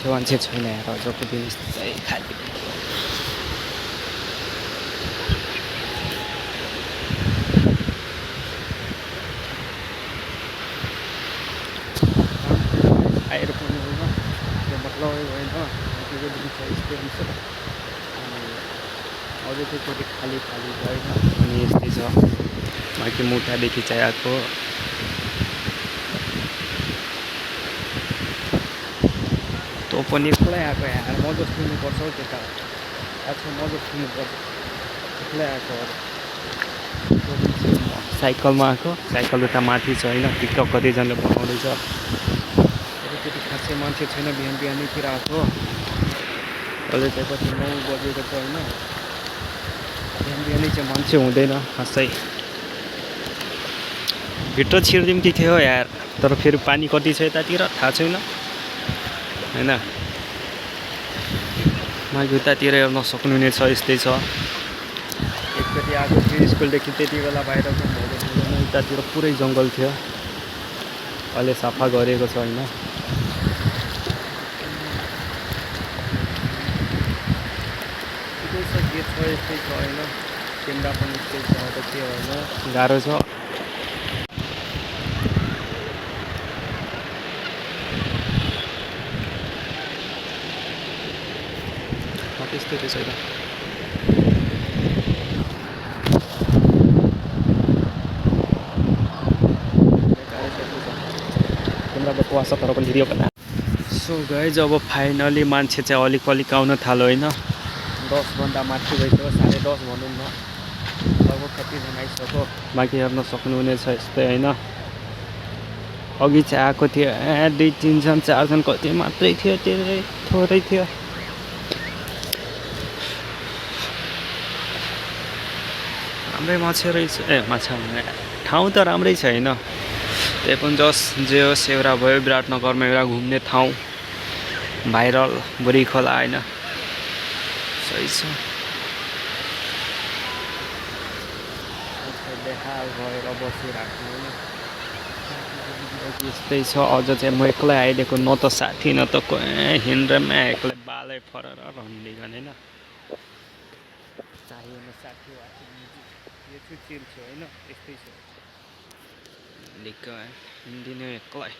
मान्छे छैन यार अजको दिन यस्तै खाली आएर पनि होइन त्यो मतलब होइन त्यो दिन छ यस्तै हुन्छ अझै त्यो खाली खाली छैन अनि यस्तै छ माथि मुठादेखि चाहिँ आएको तँ पनि एक्लै आएको यार मजा सुन्नुपर्छ हौ त्यता आजकल मजा सुन्नुपर्छ एक्लै आएको साइकलमा आएको साइकल उता माथि छ होइन टिकटक कतिजनाले बनाउँदैछ त्यति खासै मान्छे छैन बिहान बिहानैतिर आएको अहिले चाहिँ कति 9 बजेको छ होइन बिहान बिहानै चाहिँ मान्छे हुँदैन खासै भित्र छिर्दिउँ कि थियो यार तर फेरि पानी कति छ यतातिर थाहा छैन होइन माथि उतातिर हेर्न सक्नुहुने छ यस्तै छ एकचोटि आएको थियो स्कुलदेखि त्यति बेला बाहिर चाहिँ उतातिर पुरै जङ्गल थियो अहिले सफा गरेको छ होइन के छ यस्तै छ होइन क्यामेरा पनि यस्तै छ अब के होइन गाह्रो छ त्यस्तै रहेछ त क्यामेरा बकवास तर पनि भिडियो बना सो गाइज अब फाइनली मान्छे चाहिँ अलिक अलिक आउन थाल्यो होइन 10 भन्दा माथि भइसक्यो 10:30 भनौँ न लगभग कतिजना आइसक्यो बाँकी हेर्न सक्नुहुनेछ यस्तै होइन अघि चाहिँ आएको थियो 2 3 जन 4 जन कति मात्रै थियो धेरै थोरै थियो राम्रै माछा रहेछ माछा ठाउँ त राम्रै छ होइन त्यही पनि जे होस् एउटा भयो विराटनगरमा एउटा घुम्ने ठाउँ भाइरल बुढी खोला होइन सही छ बेहाल भएर बसिरहेको होइन यस्तै छ अझ चाहिँ म एक्लै आइदिएको न त साथी न त हिँड्रमा एक्लै बालै फरेर रन्डिगन होइन चाहिएन साथी यो चाहिँ चिल छ होइन यस्तै छ लिक्क हिँडिदिने एक्लै